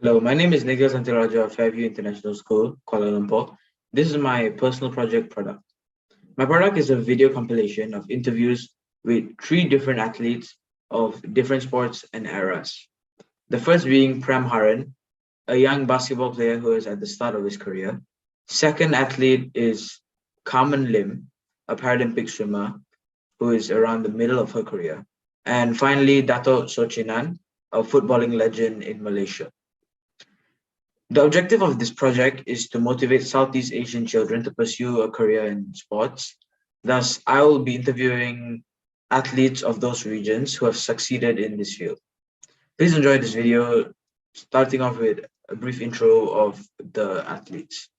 Hello, my name is Nikhil Santiraja of Fairview International School, Kuala Lumpur. This is my personal project product. My product is a video compilation of interviews with three different athletes of different sports and eras. The first being Prem Haran, a young basketball player who is at the start of his career. Second athlete is Carmen Lim, a Paralympic swimmer who is around the middle of her career. And finally, Dato Sochinan, a footballing legend in Malaysia. The objective of this project is to motivate Southeast Asian children to pursue a career in sports. Thus, I will be interviewing athletes of those regions who have succeeded in this field. Please enjoy this video, starting off with a brief intro of the athletes.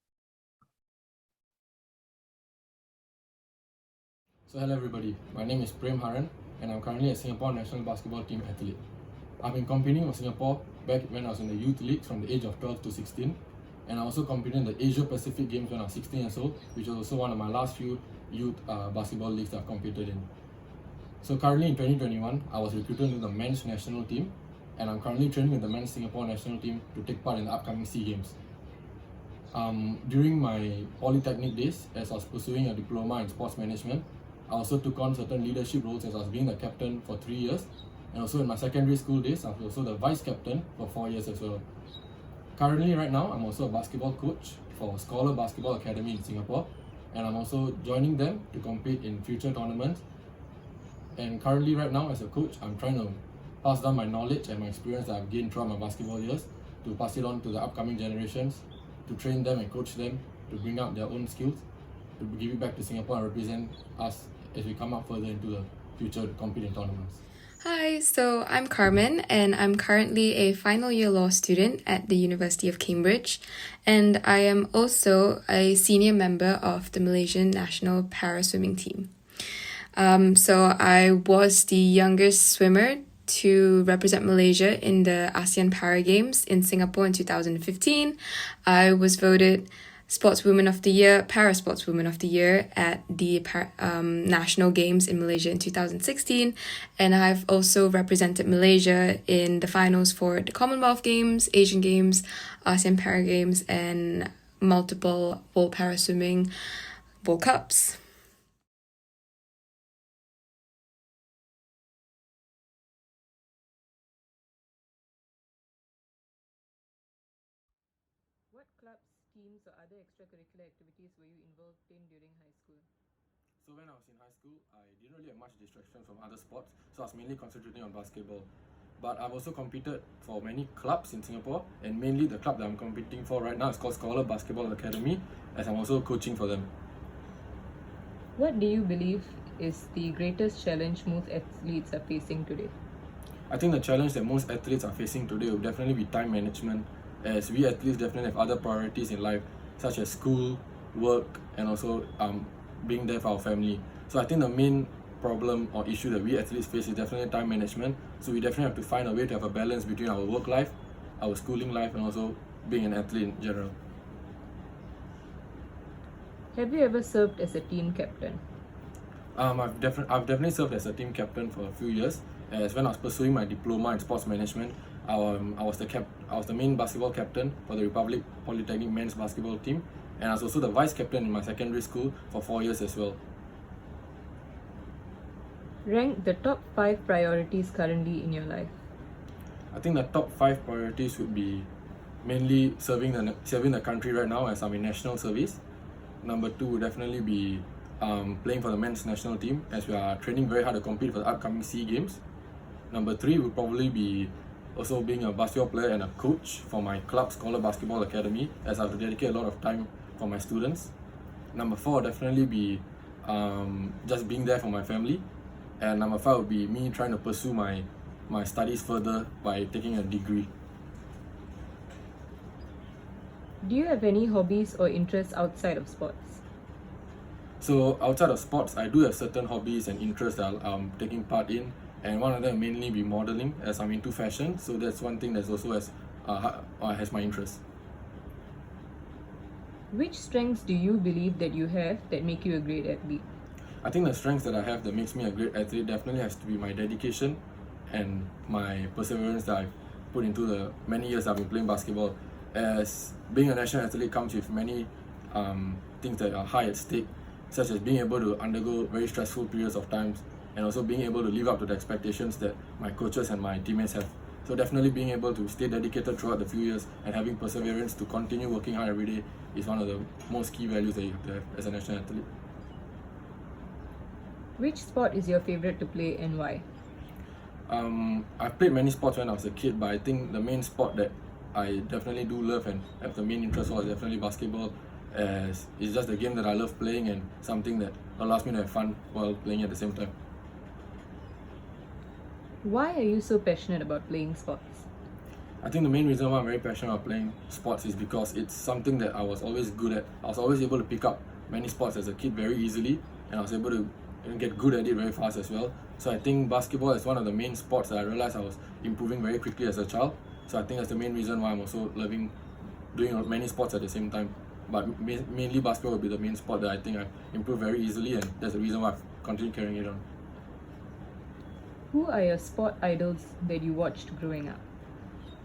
So hello everybody, my name is Prem Haran and I'm currently a Singapore national basketball team athlete. I've been competing for Singapore back when I was in the youth league from the age of 12 to 16, and I also competed in the Asia Pacific Games when I was 16 years old, which was also one of my last few youth basketball leagues that I've competed in. So currently in 2021, I was recruited into the men's national team, and I'm currently training with the men's Singapore national team to take part in the upcoming SEA Games. During my polytechnic days, as I was pursuing a diploma in sports management, I also took on certain leadership roles as I was being the captain for 3 years, and also in my secondary school days, I was also the vice captain for 4 years as well. Currently, right now, I'm also a basketball coach for Scholar Basketball Academy in Singapore, and I'm also joining them to compete in future tournaments. And currently, right now, as a coach, I'm trying to pass down my knowledge and my experience that I've gained throughout my basketball years to pass it on to the upcoming generations, to train them and coach them, to bring out their own skills, to give it back to Singapore and represent us as we come up further into the future to compete in tournaments. Hi, so I'm Carmen, and I'm currently a final year law student at the University of Cambridge, and I am also a senior member of the Malaysian national para swimming team. So I was the youngest swimmer to represent Malaysia in the ASEAN Para Games in Singapore in 2015. I was voted Sportswoman of the Year, Para Sportswoman of the Year at the National Games in Malaysia in 2016. And I've also represented Malaysia in the finals for the Commonwealth Games, Asian Games, ASEAN Para Games, and multiple World Para Swimming World Cups. What clubs, teams, or other extracurricular activities were you involved in during high school? So when I was in high school, I didn't really have much distraction from other sports, so I was mainly concentrating on basketball. But I've also competed for many clubs in Singapore, and mainly the club that I'm competing for right now is called Scholar Basketball Academy, as I'm also coaching for them. What do you believe is the greatest challenge most athletes are facing today? I think the challenge that most athletes are facing today will definitely be time management, as we athletes definitely have other priorities in life, such as school, work, and also being there for our family. So I think the main problem or issue that we athletes face is definitely time management. So we definitely have to find a way to have a balance between our work life, our schooling life, and also being an athlete in general. Have you ever served as a team captain? I've definitely served as a team captain for a few years. As when I was pursuing my diploma in sports management, I was the main basketball captain for the Republic Polytechnic men's basketball team, and I was also the vice captain in my secondary school for 4 years as well. Rank the top 5 priorities currently in your life. I think the top 5 priorities would be mainly serving the country right now as I'm in national service. Number 2 would definitely be playing for the men's national team as we are training very hard to compete for the upcoming SEA Games. Number 3 would probably be also being a basketball player and a coach for my club Scholar Basketball Academy, as I have to dedicate a lot of time for my students. Number 4 would definitely be just being there for my family. And number 5 would be me trying to pursue my studies further by taking a degree. Do you have any hobbies or interests outside of sports? So outside of sports, I do have certain hobbies and interests that I'm taking part in, and one of them mainly be modeling, as I'm into fashion. So that's one thing that's also has my interest. Which strengths do you believe that you have that make you a great athlete? I think the strengths that I have that makes me a great athlete definitely has to be my dedication and my perseverance that I've put into the many years I've been playing basketball. As being a national athlete comes with many things that are high at stake, such as being able to undergo very stressful periods of times, and also being able to live up to the expectations that my coaches and my teammates have. So definitely being able to stay dedicated throughout the few years and having perseverance to continue working hard every day is one of the most key values that you have to have as a national athlete. Which sport is your favorite to play and why? I've played many sports when I was a kid, but I think the main sport that I definitely do love and have the main interest for is definitely basketball, as it's just a game that I love playing and something that allows me to have fun while playing at the same time. Why are you so passionate about playing sports? I think the main reason why I'm very passionate about playing sports is because it's something that I was always good at. I was always able to pick up many sports as a kid very easily, and I was able to get good at it very fast as well. So I think basketball is one of the main sports that I realized I was improving very quickly as a child. So I think that's the main reason why I'm also loving doing many sports at the same time. But mainly basketball will be the main sport that I think I improved very easily, and that's the reason why I've continued carrying it on. Who are your sport idols that you watched growing up?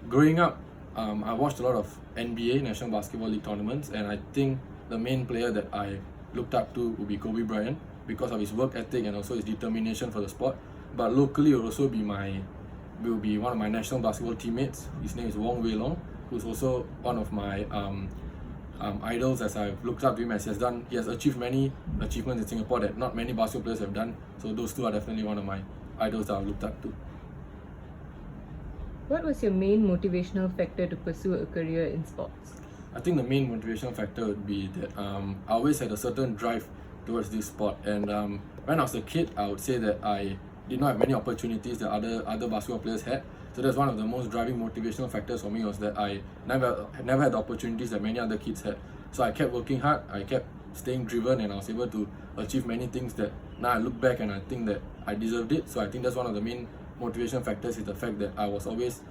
Growing up, I watched a lot of NBA, National Basketball League tournaments, and I think the main player that I looked up to would be Kobe Bryant because of his work ethic and also his determination for the sport. But locally, it will also be one of my national basketball teammates. His name is Wong Wei Long, who's also one of my idols, as I've looked up to him, as he has achieved many achievements in Singapore that not many basketball players have done. So those two are definitely one of my idols that I've looked up to. What was your main motivational factor to pursue a career in sports? I think the main motivational factor would be that I always had a certain drive towards this sport, and when I was a kid, I would say that I did not have many opportunities that other basketball players had. So that's one of the most driving motivational factors for me, was that I never had the opportunities that many other kids had. So I kept working hard, I kept staying driven, and I was able to achieve many things that now I look back and I think that I deserved it. So I think that's one of the main motivation factors, is the fact that I was always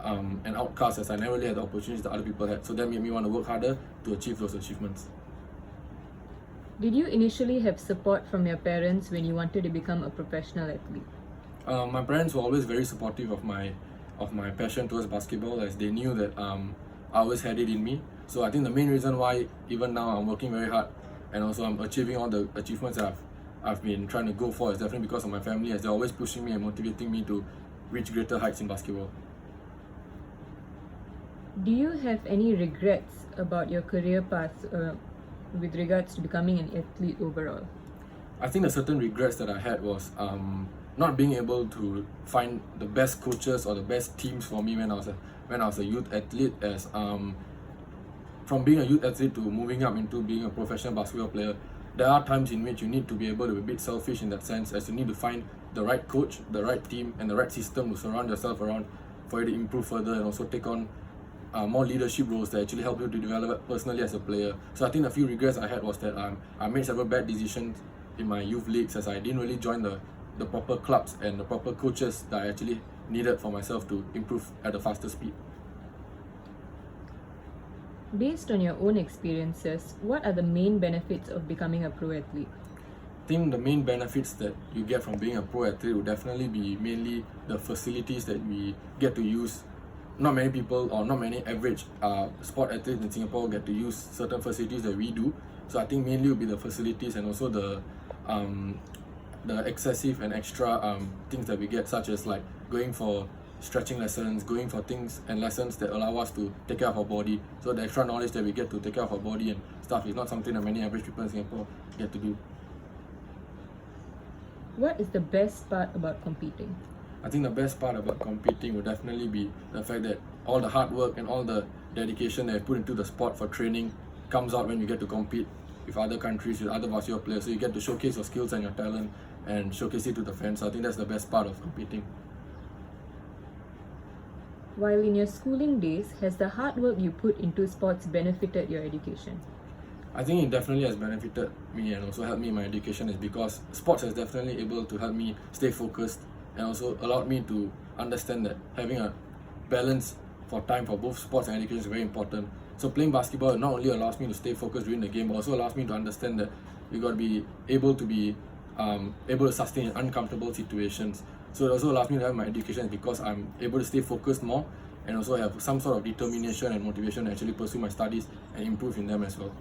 an outcast, as I never really had the opportunities that other people had. So that made me want to work harder to achieve those achievements. Did you initially have support from your parents when you wanted to become a professional athlete? My parents were always very supportive of my passion towards basketball, as they knew that I always had it in me. So I think the main reason why even now I'm working very hard and also I'm achieving all the achievements that I've been trying to go for is definitely because of my family, as they're always pushing me and motivating me to reach greater heights in basketball. Do you have any regrets about your career path with regards to becoming an athlete overall? I think the certain regrets that I had was not being able to find the best coaches or the best teams for me when I was a youth athlete, as from being a youth athlete to moving up into being a professional basketball player, there are times in which you need to be able to be a bit selfish in that sense, as you need to find the right coach, the right team, and the right system to surround yourself around for you to improve further and also take on more leadership roles that actually help you to develop personally as a player. So I think the few regrets I had was that I made several bad decisions in my youth leagues, as I didn't really join the proper clubs and the proper coaches that I actually needed for myself to improve at a faster speed. Based on your own experiences, what are the main benefits of becoming a pro athlete? I think the main benefits that you get from being a pro athlete would definitely be mainly the facilities that we get to use. Not many people, or not many average sport athletes in Singapore get to use certain facilities that we do. So I think mainly would be the facilities and also the excessive and extra things that we get, such as like going for stretching lessons, going for things and lessons that allow us to take care of our body. So the extra knowledge that we get to take care of our body and stuff is not something that many average people in Singapore get to do. What is the best part about competing? I think the best part about competing would definitely be the fact that all the hard work and all the dedication that I put into the sport for training comes out when you get to compete with other countries, with other basketball players. So you get to showcase your skills and your talent and showcase it to the fans. So I think that's the best part of competing. While in your schooling days, has the hard work you put into sports benefited your education? I think it definitely has benefited me and also helped me in my education, is because sports has definitely able to help me stay focused and also allowed me to understand that having a balance for time for both sports and education is very important. So playing basketball not only allows me to stay focused during the game, but also allows me to understand that you got to be able to sustain in uncomfortable situations. So it also allows me to have my education because I'm able to stay focused more and also have some sort of determination and motivation to actually pursue my studies and improve in them as well.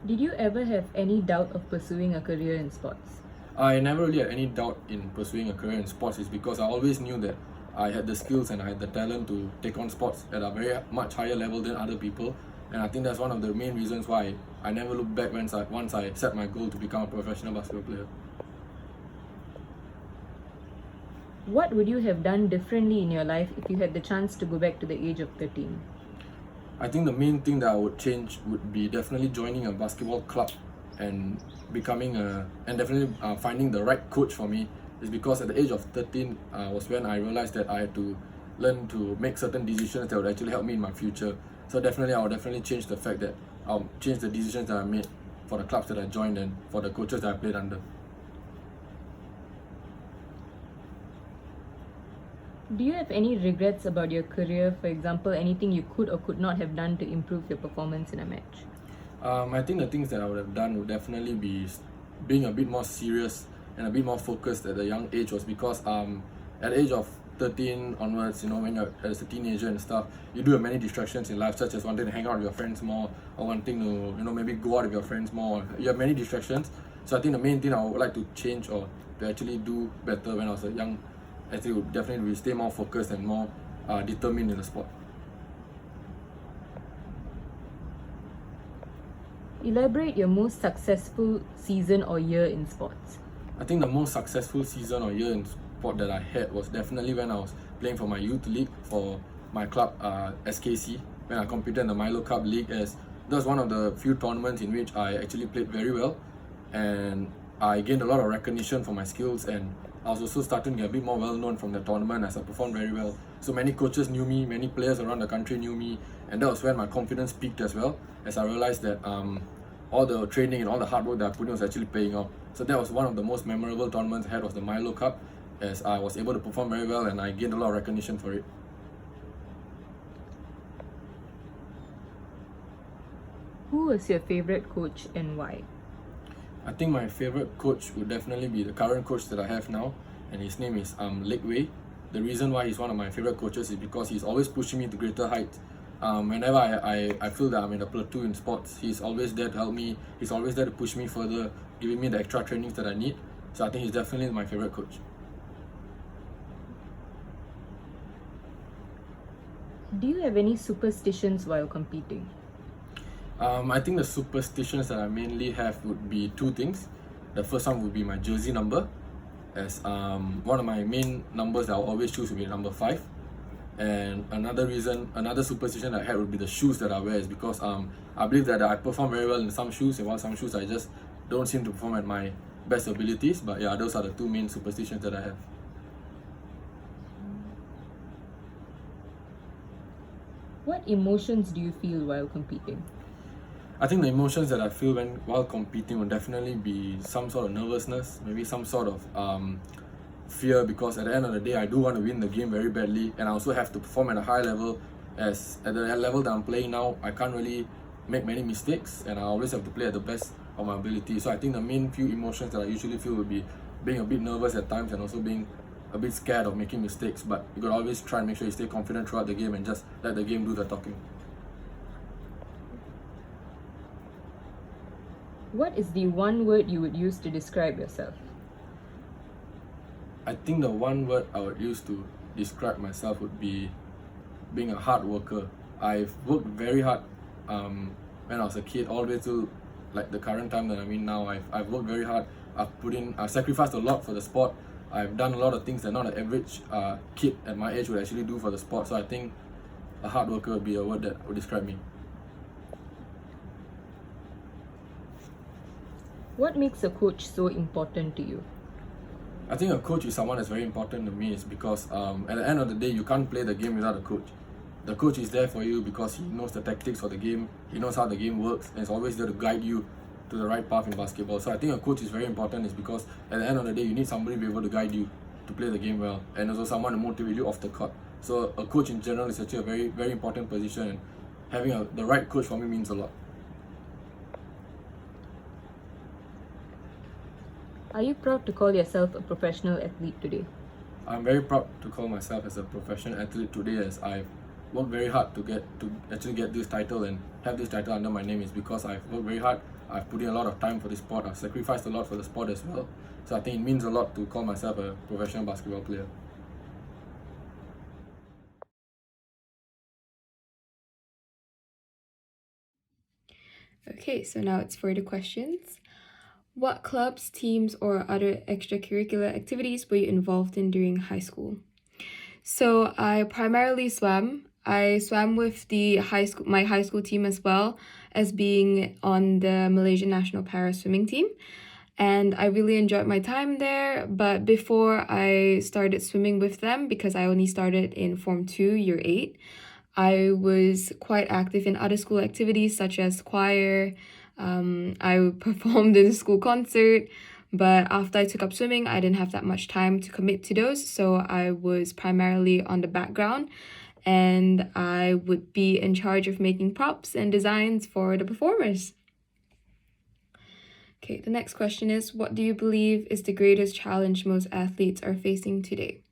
Did you ever have any doubt of pursuing a career in sports? I never really had any doubt in pursuing a career in sports. Is because I always knew that I had the skills and I had the talent to take on sports at a very much higher level than other people. And I think that's one of the main reasons why I never looked back once I set my goal to become a professional basketball player. What would you have done differently in your life if you had the chance to go back to the age of 13? I think the main thing that I would change would be definitely joining a basketball club and definitely finding the right coach for me. Is because at the age of 13 was when I realized that I had to learn to make certain decisions that would actually help me in my future. So I would definitely change the fact that I'll change the decisions that I made for the clubs that I joined and for the coaches that I played under. Do you have any regrets about your career? For example, anything you could or could not have done to improve your performance in a match? I think the things that I would have done would definitely be being a bit more serious and a bit more focused at a young age. Was because at the age of 13 onwards, when you're as a teenager and stuff, you do have many distractions in life, such as wanting to hang out with your friends more, or wanting to maybe go out with your friends more. You have many distractions. So I think the main thing I would like to change or to actually do better when I was a young athlete would definitely be stay more focused and more determined in the sport. Elaborate your most successful season or year in sports. I think the most successful season or year in sport that I had was definitely when I was playing for my youth league for my club SKC, when I competed in the Milo Cup League, as that was one of the few tournaments in which I actually played very well, and I gained a lot of recognition for my skills, and I was also starting to get a bit more well known from the tournament as I performed very well. So many coaches knew me, many players around the country knew me, and that was when my confidence peaked as well, as I realized that all the training and all the hard work that I put in was actually paying off. So that was one of the most memorable tournaments I had, was the Milo Cup, as I was able to perform very well and I gained a lot of recognition for it. Who was your favorite coach and why? I think my favorite coach would definitely be the current coach that I have now, and his name is Lek Wei. The reason why he's one of my favorite coaches is because he's always pushing me to greater heights. Whenever I feel that I'm in a plateau in sports, he's always there to help me. He's always there to push me further, giving me the extra trainings that I need. So I think he's definitely my favorite coach. Do you have any superstitions while competing? I think the superstitions that I mainly have would be two things. The first one would be my jersey number, as one of my main numbers that I'll always choose would be number 5. And another superstition I had would be the shoes that I wear, is because I believe that I perform very well in some shoes, and while some shoes I just don't seem to perform at my best abilities. But yeah, those are the two main superstitions that I have. What emotions do you feel while competing? I think the emotions that I feel while competing would definitely be some sort of nervousness, maybe some sort of fear, because at the end of the day I do want to win the game very badly, and I also have to perform at a high level, as at the level that I'm playing now I can't really make many mistakes and I always have to play at the best of my ability. So I think the main few emotions that I usually feel would be being a bit nervous at times and also being a bit scared of making mistakes, but you gotta always try and make sure you stay confident throughout the game and just let the game do the talking. What is the one word you would use to describe yourself? I think the one word I would use to describe myself would be being a hard worker. I've worked very hard when I was a kid, all the way to like the current time that I'm in now. I've worked very hard. I've sacrificed a lot for the sport. I've done a lot of things that not an average kid at my age would actually do for the sport. So I think a hard worker would be a word that would describe me. What makes a coach so important to you? I think a coach is someone that's very important to me, is because at the end of the day you can't play the game without a coach. The coach is there for you because he knows the tactics for the game, he knows how the game works, and is always there to guide you to the right path in basketball. So I think a coach is very important, is because at the end of the day you need somebody to be able to guide you to play the game well, and also someone to motivate you off the court. So a coach in general is actually a very, very important position, and having the right coach for me means a lot. Are you proud to call yourself a professional athlete today? I'm very proud to call myself as a professional athlete today, as I've worked very hard to actually get this title and have this title under my name. Is because I've worked very hard. I've put in a lot of time for this sport. I've sacrificed a lot for the sport as well. So I think it means a lot to call myself a professional basketball player. Okay, so now it's for the questions. What clubs, teams, or other extracurricular activities were you involved in during high school? So I primarily swam. I swam with my high school team as well as being on the Malaysian National Para Swimming team. And I really enjoyed my time there. But before I started swimming with them, because I only started in Form 2, Year 8, I was quite active in other school activities such as choir. I performed in a school concert, but after I took up swimming, I didn't have that much time to commit to those, so I was primarily on the background, and I would be in charge of making props and designs for the performers. Okay, the next question is, what do you believe is the greatest challenge most athletes are facing today?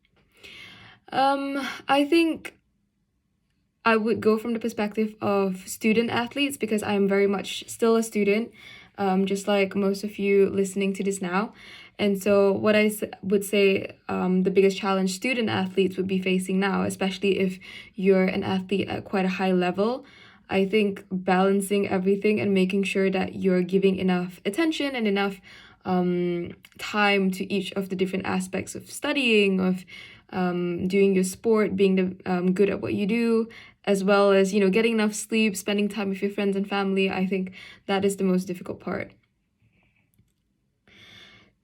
I think I would go from the perspective of student athletes because I'm very much still a student, just like most of you listening to this now. And so what I would say the biggest challenge student athletes would be facing now, especially if you're an athlete at quite a high level, I think balancing everything and making sure that you're giving enough attention and enough time to each of the different aspects of studying, of doing your sport, being good at what you do, as well as, getting enough sleep, spending time with your friends and family. I think that is the most difficult part.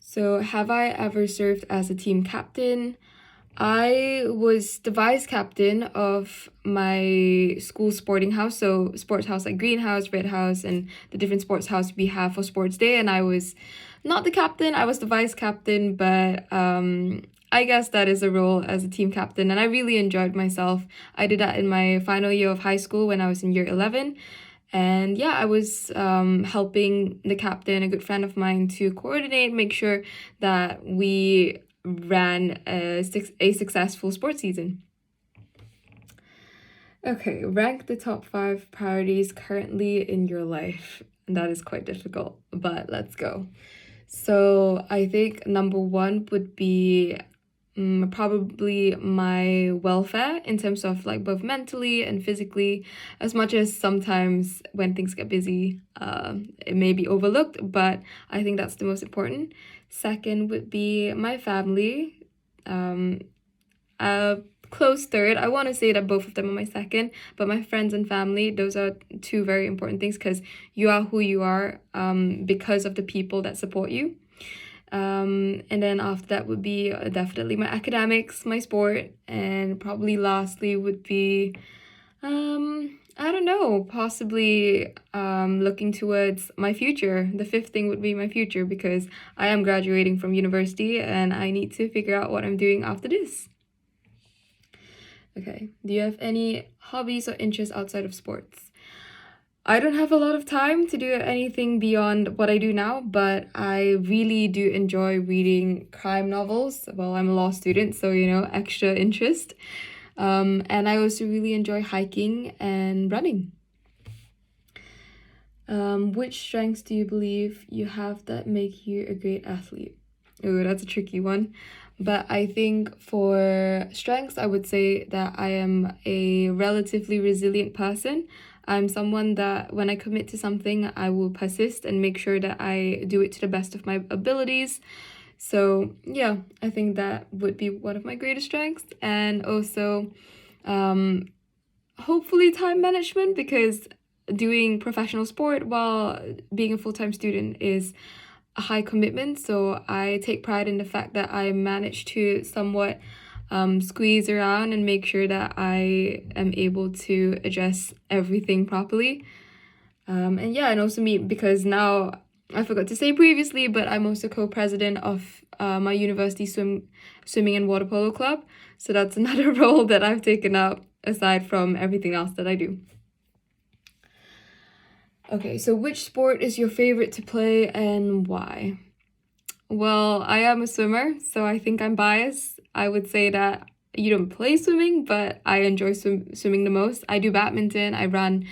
So have I ever served as a team captain? I was the vice captain of my school sporting house, so sports house like greenhouse, red house, and the different sports house we have for sports day. And I was not the captain, I was the vice captain, but I guess that is a role as a team captain, and I really enjoyed myself. I did that in my final year of high school when I was in year 11. And yeah, I was helping the captain, a good friend of mine, to coordinate, make sure that we ran a successful sports season. Okay, rank the top 5 priorities currently in your life. And that is quite difficult, but let's go. So I think number 1 would be probably my welfare in terms of like both mentally and physically, as much as sometimes when things get busy it may be overlooked, but I think that's the most important. Second would be my family. Close third, I want to say that both of them are my second, but my friends and family, those are 2 very important things, because you are who you are because of the people that support you. And then after that would be definitely my academics, my sport, and probably lastly would be I don't know, possibly looking towards my future. The 5th thing would be my future, because I am graduating from university and I need to figure out what I'm doing after this. Okay, do you have any hobbies or interests outside of sports? I don't have a lot of time to do anything beyond what I do now, but I really do enjoy reading crime novels. Well, I'm a law student, so, extra interest. And I also really enjoy hiking and running. Which strengths do you believe you have that make you a great athlete? Oh, that's a tricky one. But I think for strengths, I would say that I am a relatively resilient person. I'm someone that when I commit to something, I will persist and make sure that I do it to the best of my abilities. So yeah, I think that would be one of my greatest strengths. And also hopefully time management, because doing professional sport while being a full-time student is a high commitment. So I take pride in the fact that I manage to somewhat squeeze around and make sure that I am able to address everything properly. And also me, because now I forgot to say previously, but I'm also co-president of my university swimming and water polo club. So that's another role that I've taken up aside from everything else that I do. Okay, so which sport is your favorite to play and why? Well, I am a swimmer, so I think I'm biased. I would say that you don't play swimming, but I enjoy swimming the most. I do badminton, I run,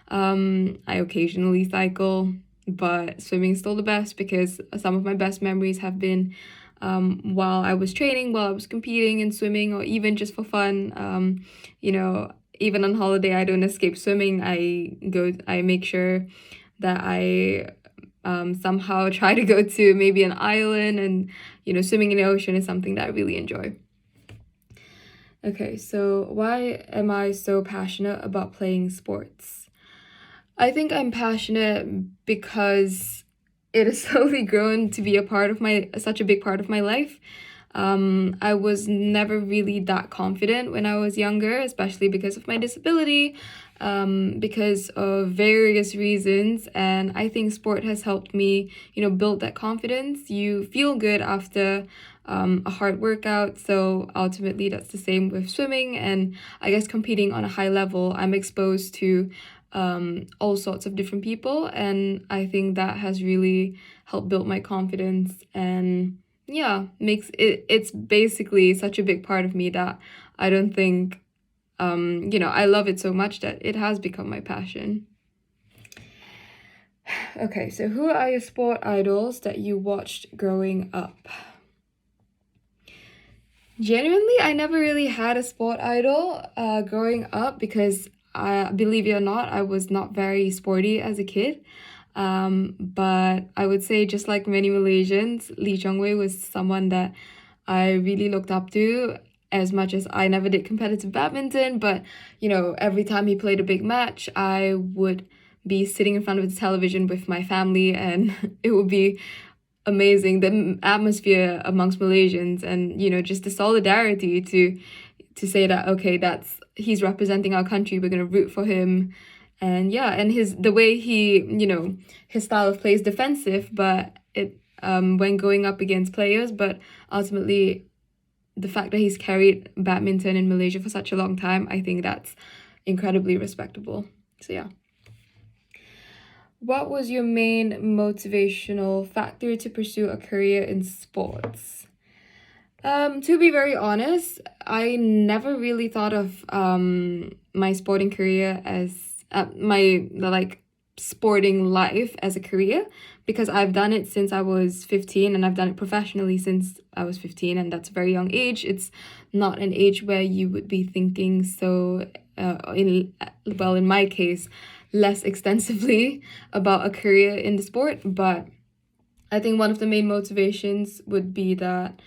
I occasionally cycle, but swimming is still the best because some of my best memories have been while I was training, while I was competing in swimming, or even just for fun. Even on holiday, I don't escape swimming. I make sure that I somehow try to go to maybe an island, and swimming in the ocean is something that I really enjoy. Okay, so why am I so passionate about playing sports? I think I'm passionate because it has slowly grown to be such a big part of my life. I was never really that confident when I was younger, especially because of my disability, because of various reasons. And I think sport has helped me, build that confidence. You feel good after a hard workout. So ultimately, that's the same with swimming. And I guess competing on a high level, I'm exposed to all sorts of different people. And I think that has really helped build my confidence, and it's basically such a big part of me that I don't think, I love it so much that it has become my passion. Okay, so who are your sport idols that you watched growing up? Genuinely, I never really had a sport idol growing up because, believe it or not, I was not very sporty as a kid. But I would say, just like many Malaysians, Lee Chong-wei was someone that I really looked up to. As much as I never did competitive badminton, but every time he played a big match, I would be sitting in front of the television with my family, and it would be amazing, the atmosphere amongst Malaysians, and just the solidarity to say that, okay, he's representing our country, we're going to root for him. And the way he, his style of play is defensive, but when going up against players, but ultimately the fact that he's carried badminton in Malaysia for such a long time, I think that's incredibly respectable. So yeah. What was your main motivational factor to pursue a career in sports? To be very honest, I never really thought of my sporting career as my sporting life as a career, because I've done it since I was 15, and I've done it professionally since I was 15, and that's a very young age. It's not an age where you would be thinking so, in my case, less extensively about a career in the sport. But I think one of the main motivations would be that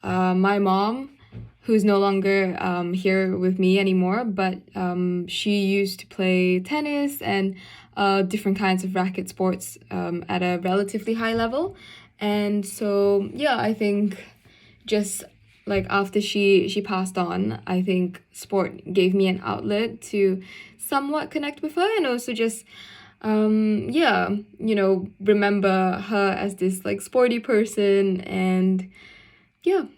my mom, who's no longer here with me anymore, but she used to play tennis and different kinds of racket sports at a relatively high level. And so, I think just like after she passed on, I think sport gave me an outlet to somewhat connect with her, and also just remember her as this sporty person. And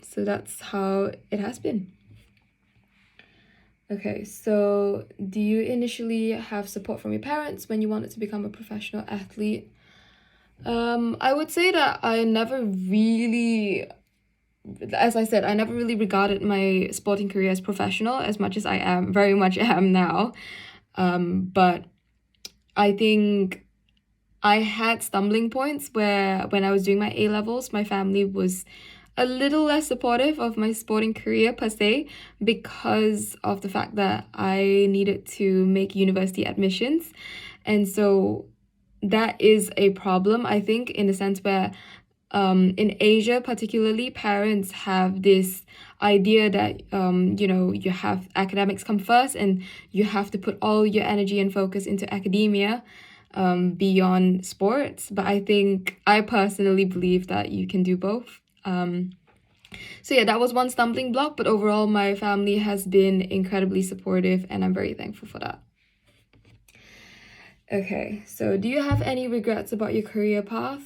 so that's how it has been. Okay, so do you initially have support from your parents when you wanted to become a professional athlete? I would say that I never really, as I said, I never really regarded my sporting career as professional as much as I very much am now. But I think I had stumbling points where when I was doing my A-levels, my family was a little less supportive of my sporting career per se, because of the fact that I needed to make university admissions. And so that is a problem, I think, in the sense where in Asia particularly, parents have this idea that you have academics come first, and you have to put all your energy and focus into academia beyond sports. But I personally believe that you can do both. So that was one stumbling block, but overall my family has been incredibly supportive, and I'm very thankful for that. Okay, so do you have any regrets about your career path?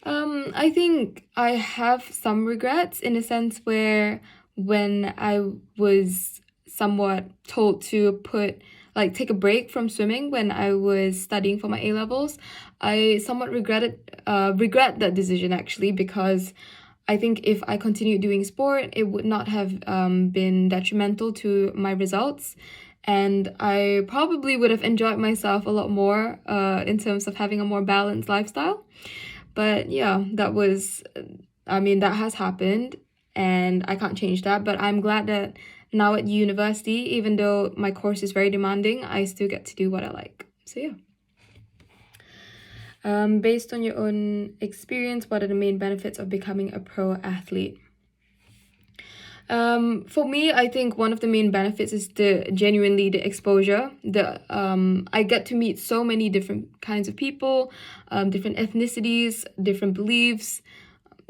I think I have some regrets, in a sense where when I was somewhat told to take a break from swimming when I was studying for my A-levels, I somewhat regret that decision, actually, because I think if I continued doing sport, it would not have been detrimental to my results. And I probably would have enjoyed myself a lot more in terms of having a more balanced lifestyle. But yeah, that has happened and I can't change that. But I'm glad that now at university, even though my course is very demanding, I still get to do what I like. So yeah. Based on your own experience, what are the main benefits of becoming a pro athlete? For me, I think one of the main benefits is the exposure. I get to meet so many different kinds of people, different ethnicities, different beliefs,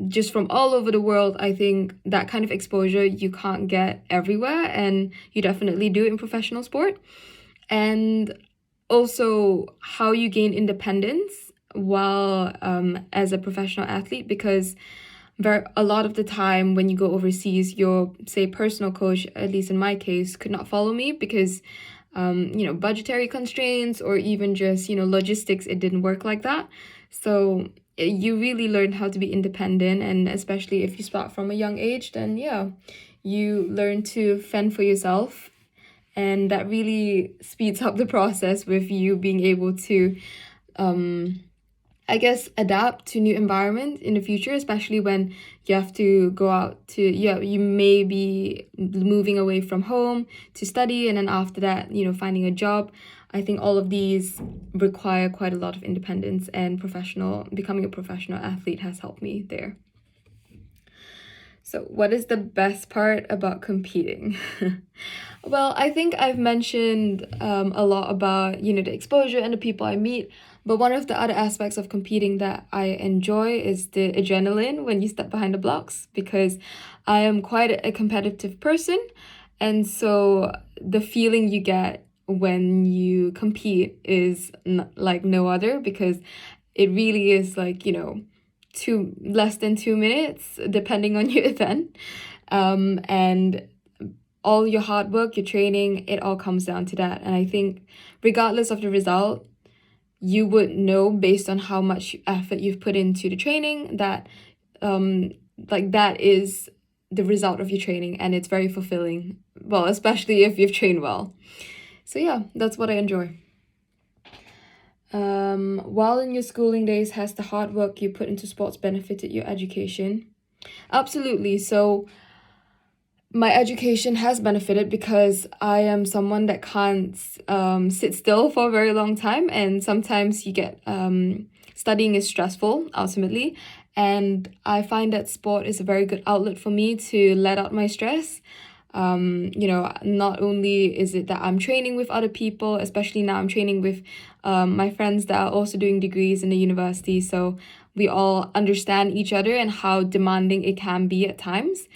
just from all over the world. I think that kind of exposure you can't get everywhere, and you definitely do in professional sport. And also how you gain independence while as a professional athlete, because a lot of the time when you go overseas, your, say, personal coach, at least in my case, could not follow me because budgetary constraints or even just logistics. It didn't work like that. So you really learn how to be independent, and especially if you start from a young age, then yeah, you learn to fend for yourself, and that really speeds up the process with you being able to adapt to new environment in the future, especially when you have to go out to, you may be moving away from home to study, and then after that, finding a job. I think all of these require quite a lot of independence, and becoming a professional athlete has helped me there. So what is the best part about competing? Well, I think I've mentioned a lot about, the exposure and the people I meet. But one of the other aspects of competing that I enjoy is the adrenaline when you step behind the blocks, because I am quite a competitive person. And so the feeling you get when you compete is like no other, because it really is like, less than 2 minutes, depending on your event. And all your hard work, your training, it all comes down to that. And I think regardless of the result, you would know based on how much effort you've put into the training that that is the result of your training, and it's very fulfilling. Well, especially if you've trained well. So yeah, that's what I enjoy. While in your schooling days, has the hard work you put into sports benefited your education? Absolutely. So my education has benefited because I am someone that can't sit still for a very long time, and sometimes you get studying is stressful ultimately, and I find that sport is a very good outlet for me to let out my stress. Not only is it that I'm training with other people, especially now I'm training with my friends that are also doing degrees in the university, so we all understand each other and how demanding it can be at times,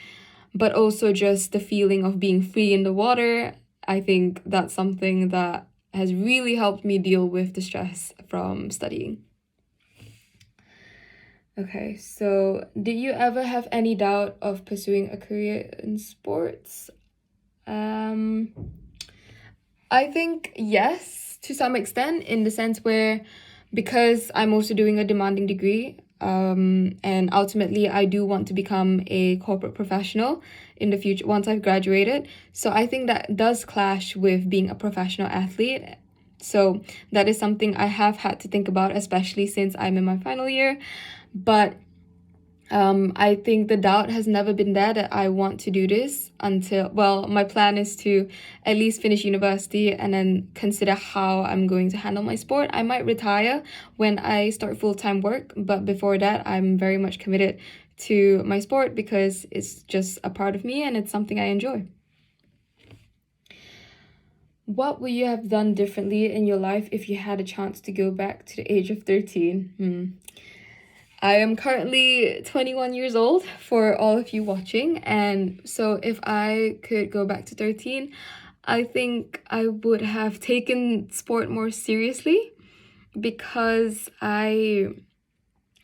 but also just the feeling of being free in the water. I think that's something that has really helped me deal with the stress from studying. Okay, so did you ever have any doubt of pursuing a career in sports? I think yes, to some extent, in the sense where, because I'm also doing a demanding degree, and ultimately I do want to become a corporate professional in the future once I've graduated. So I think that does clash with being a professional athlete. So that is something I have had to think about, especially since I'm in my final year. But I think the doubt has never been there that I want to do this until, well, my plan is to at least finish university and then consider how I'm going to handle my sport. I might retire when I start full-time work, but before that, I'm very much committed to my sport because it's just a part of me and it's something I enjoy. What would you have done differently in your life if you had a chance to go back to the age of 13? I am currently 21 years old for all of you watching, and so if I could go back to 13, I think I would have taken sport more seriously, because I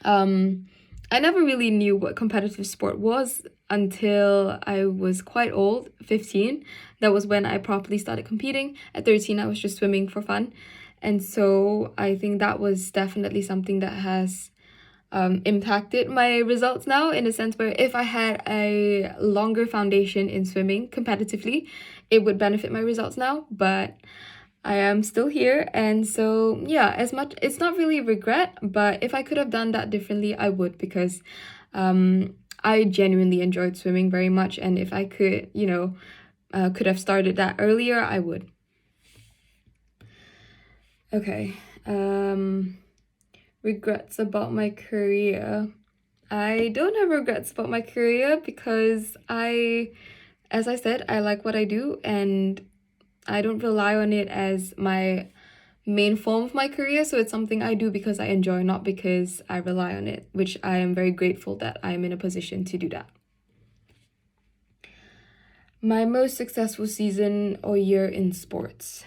never really knew what competitive sport was until I was quite old, 15. That was when I properly started competing. At 13, I was just swimming for fun. And so I think that was definitely something that has impacted my results now, in a sense where if I had a longer foundation in swimming competitively, it would benefit my results now. But I am still here, and so yeah, as much, it's not really regret, but if I could have done that differently, I would, because I genuinely enjoyed swimming very much, and if I could, could have started that earlier, I would. Okay. Regrets about my career. I don't have regrets about my career because as I said, I like what I do, and I don't rely on it as my main form of my career. So it's something I do because I enjoy, not because I rely on it, which I am very grateful that I am in a position to do that. My most successful season or year in sports.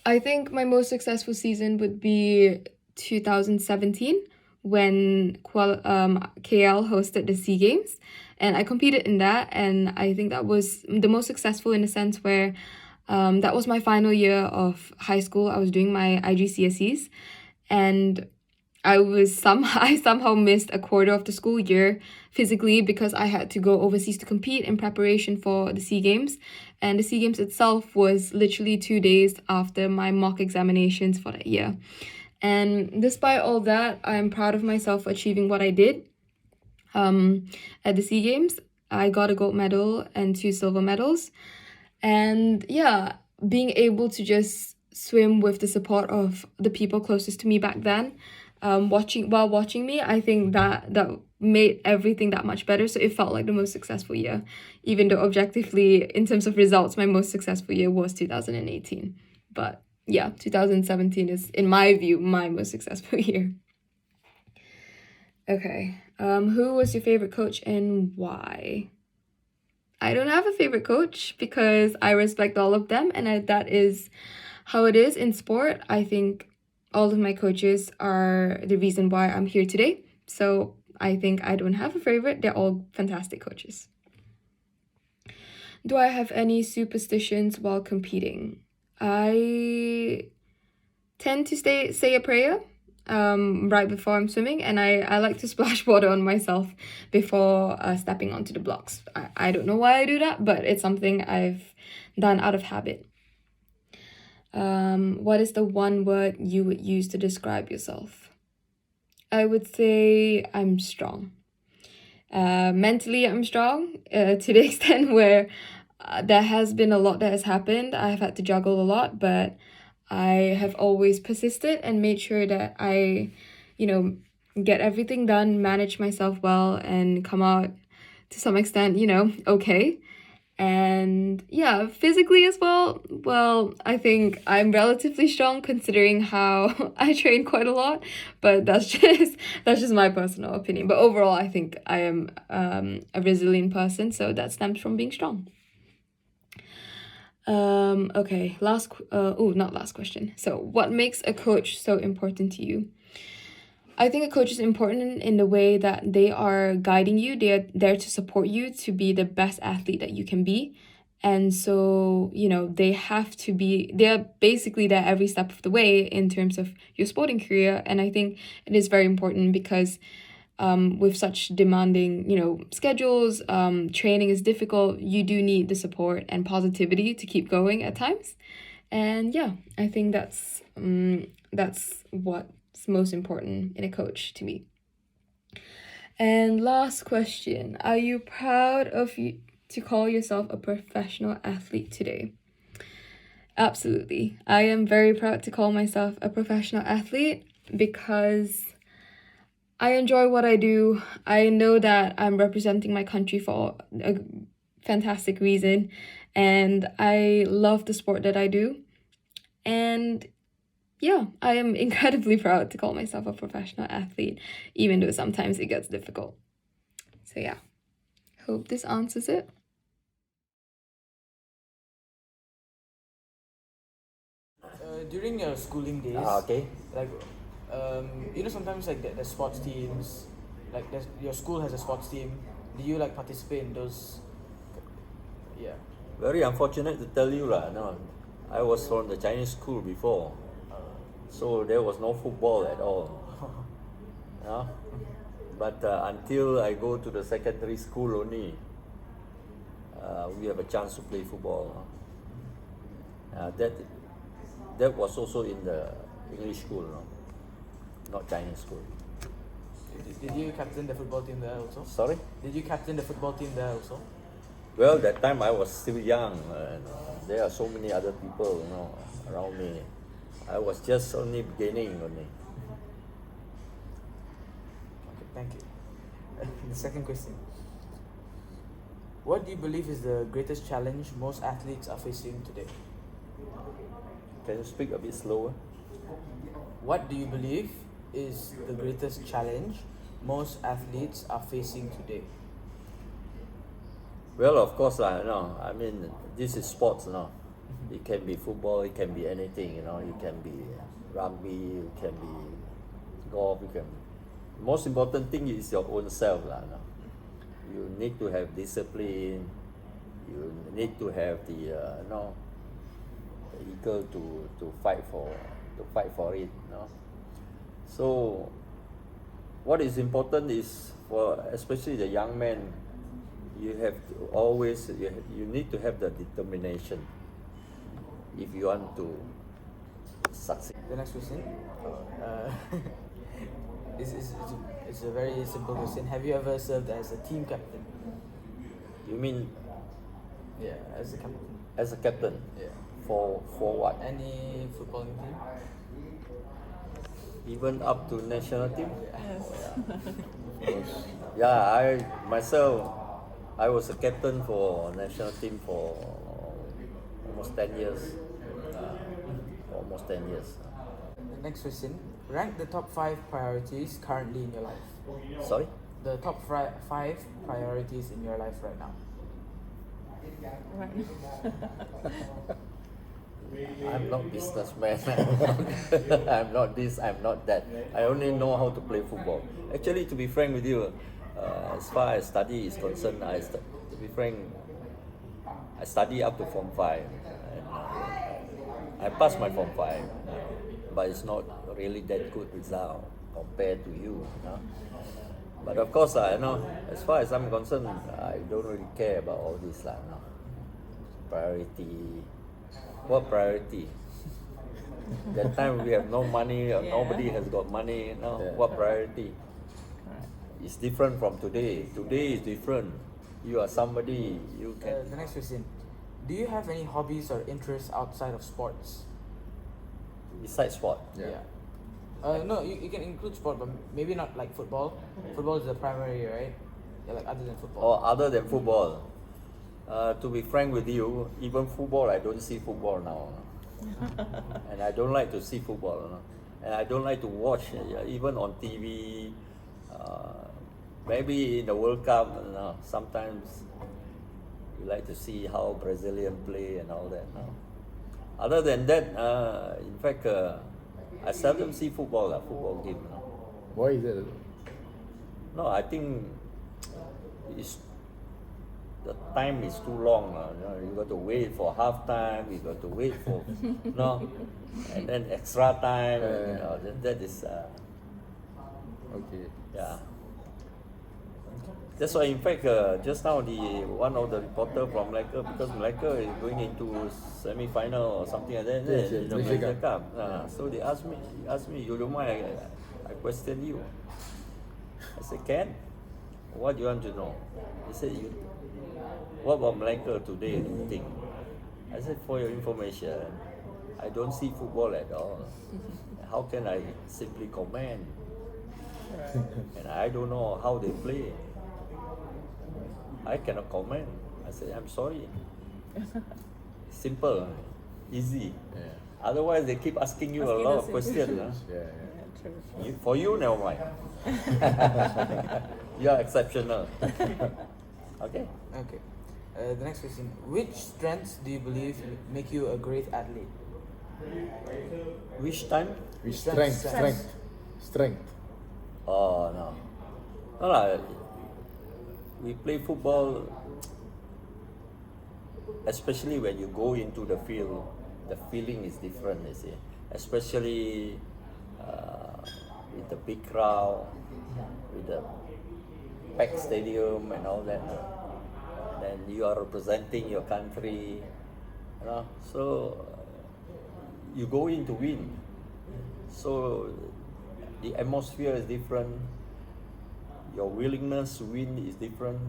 I think my most successful season would be 2017, when KL hosted the SEA Games, and I competed in that, and I think that was the most successful in a sense where that was my final year of high school. I was doing my IGCSEs, and I somehow missed a quarter of the school year physically because I had to go overseas to compete in preparation for the SEA Games. And the SEA Games itself was literally 2 days after my mock examinations for that year. And despite all that, I'm proud of myself for achieving what I did. At the SEA Games, I got a gold medal and 2 silver medals. And yeah, being able to just swim with the support of the people closest to me back then, watching me, I think that made everything that much better. So it felt like the most successful year, even though objectively, in terms of results, my most successful year was 2018. But yeah, 2017 is, in my view, my most successful year. Okay, who was your favorite coach and why? I don't have a favorite coach because I respect all of them, and that is how it is in sport. I think all of my coaches are the reason why I'm here today. So I think I don't have a favorite. They're all fantastic coaches. Do I have any superstitions while competing? I tend to say a prayer right before I'm swimming, and I like to splash water on myself before stepping onto the blocks. I don't know why I do that, but it's something I've done out of habit. What is the one word you would use to describe yourself? I would say I'm strong. Mentally, I'm strong to the extent where there has been a lot that has happened. I have had to juggle a lot, but I have always persisted and made sure that I, get everything done, manage myself well, and come out to some extent, okay. And yeah, physically as well, I think I'm relatively strong considering how I train quite a lot, but that's just my personal opinion. But overall, I think I am a resilient person, so that stems from being strong. Okay, not last question. So what makes a coach so important to you? I think a coach is important in the way that they are guiding you. They are there to support you to be the best athlete that you can be. And so, they're basically there every step of the way in terms of your sporting career. And I think it is very important because with such demanding, schedules, training is difficult. You do need the support and positivity to keep going at times. And yeah, I think that's what's most important in a coach to me. And last question, are you proud of you to call yourself a professional athlete today? Absolutely. I am very proud to call myself a professional athlete because I enjoy what I do. I know that I'm representing my country for a fantastic reason, and I love the sport that I do. And yeah, I am incredibly proud to call myself a professional athlete, even though sometimes it gets difficult. So yeah, hope this answers it. During your schooling days, Okay. like, sometimes like the sports teams, like your school has a sports team. Do you like participate in those? Yeah. Very unfortunate to tell you lah. No, I was from the Chinese school before, so there was no football at all. But until I go to the secondary school only, we have a chance to play football. That was also in the English school, no? Not Chinese school. Did you captain the football team there also? Sorry? Did you captain the football team there also? Well, that time I was still young, and there are so many other people, around me. I was just only beginning only. Okay, thank you. The second question. What do you believe is the greatest challenge most athletes are facing today? Can you speak a bit slower? What do you believe is the greatest challenge most athletes are facing today? Well, of course, I mean, this is sports, It can be football, it can be anything, It can be rugby, it can be golf, Most important thing is your own self, You need to have discipline. You need to have the eager to fight for it, So, what is important is for especially the young men, you have to always you need to have the determination if you want to succeed. The next question. It's a very simple question. Have you ever served as a team captain? You mean Yeah, as a captain. as a captain? Yeah. For what? Any footballing team? Even up to national team? Yes. Yeah, I was a captain for national team for almost 10 years. Almost 10 years. The next question. Rank the top 5 priorities currently in your life. Sorry? The top 5 priorities in your life right now. I'm not businessman. I'm not this, I'm not that. I only know how to play football. Actually, to be frank with you, as far as study is concerned, to be frank, I study up to Form 5. And, I passed my Form 5, but it's not really that good result compared to you. But of course, as far as I'm concerned, I don't really care about all this. Priority. What priority? That time we have no money, nobody has got money. What priority? It's different from today. Today is different. You are somebody, you can. The next question. Do you have any hobbies or interests outside of sports? Besides sport. Yeah. No, you can include sport, but maybe not like football. Football is the primary, right? Yeah, like other than football. Or other than football. To be frank with you, even football, I don't see football now. And I don't like to see football. And I don't like to watch, even on TV. Maybe in the World Cup, sometimes you like to see how Brazilian play and all that. Other than that, in fact, I seldom see football game. Why is that? No, I think the time is too long. You got to wait for half time. You got to wait for and then extra time. That is Okay. yeah. That's why, in fact, just now one of the reporter from Malacca, because Malacca is going into semi-final or something like that, Yes, in the Malaysia Malaysia Cup. Cup. So they asked me, you don't mind? I question you. I said, can. What do you want to know? He said, what about Malacca today? Do you think? I said, for your information, I don't see football at all. How can I simply comment? And I don't know how they play. I cannot comment. I said, I'm sorry. Simple, easy. Yeah. Otherwise, they keep asking you a Asking lot the of same questions. True. For you, never mind. You are exceptional. Okay. Okay. The next question. Which strengths do you believe make you a great athlete? Which time? With Strength. strength. Oh, no. No, lah. We play football, especially when you go into the field, the feeling is different, you see. Especially with the big crowd, with the packed stadium and all that. Then you are representing your country, so you go in to win. So the atmosphere is different. Your willingness to win is different.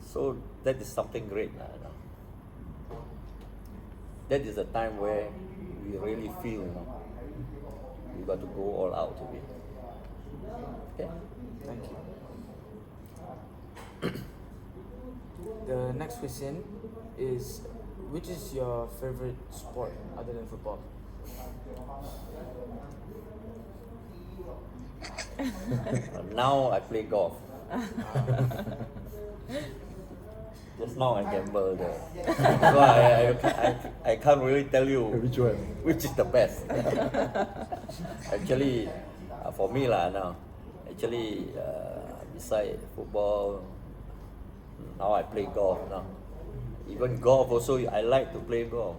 So that is something great. That is a time where we really feel we got to go all out to win. Okay. Thank you. The next question is, which is your favorite sport other than football? Now I play golf. Just now I gamble there. So I can't really tell you Which one? which is the best. Actually, for me now, actually beside football, now I play golf now. Even golf also, I like to play golf.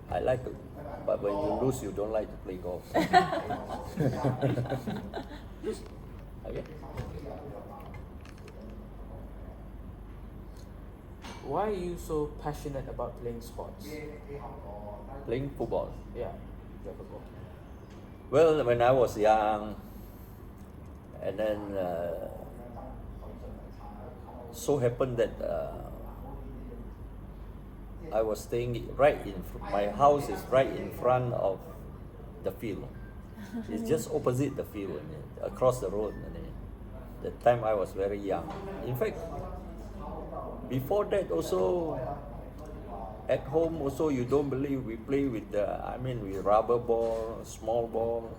I like to, but when you lose, you don't like to play golf. Okay. Why are you so passionate about playing sports? Playing football. Yeah, football. Well, when I was young, and then so happened that I was staying my house is right in front of the field. It's just opposite the field, across the road. The time I was very young. In fact, before that also, at home also, you don't believe we play with with rubber ball, small ball.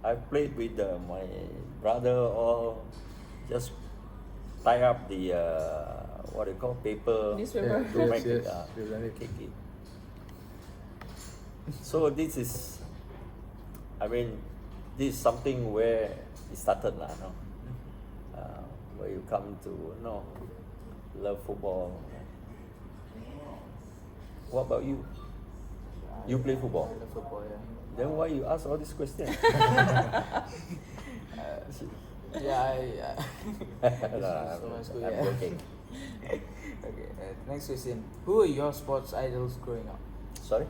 I played with my brother, or just tie up the what do you call, paper Newspaper. to make it yes. kick it. So this is something where it started where you come to love football. What about you? You play football? I love football, yeah. Then why you ask all these questions? Yeah, No, So much good, I'm yeah. joking. Okay, next question. Who are your sports idols growing up? Sorry?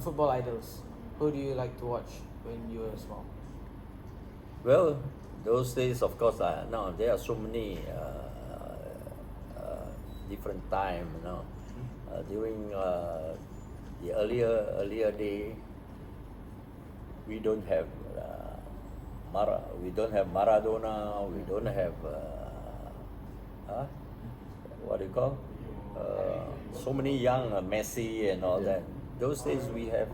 Football idols. Who do you like to watch when you were small? Well, those days, of course, no, there are so many different time. During the earlier day, we don't have Maradona, we don't have what do you call? So many young Messi and all that. Those days we have.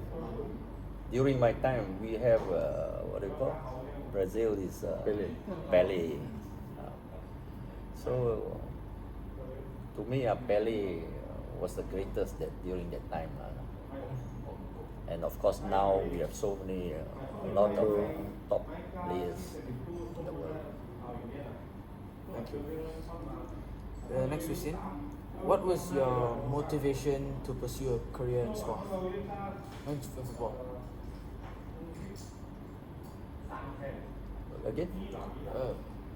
During my time, we have what do you call? Brazil is Pelé. So to me, Pelé was the greatest during that time. And of course, now we have so many, a lot of top players in the world. Thank you. The next question. What was your motivation to pursue a career in sport? In football. Again?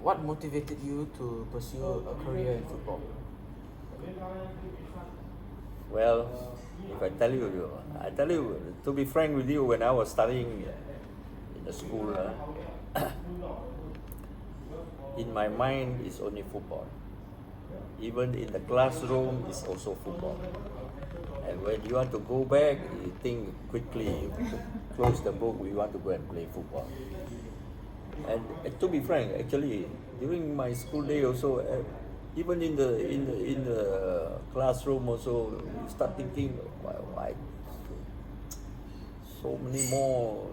What motivated you to pursue a career in football? Well, if I tell you, to be frank with you, when I was studying in the school, in my mind is only football. Even in the classroom, it's also football. And when you want to go back, you think quickly, you close the book, we want to go and play football. And to be frank, actually, during my school day also, even in the classroom also, you start thinking, why so many more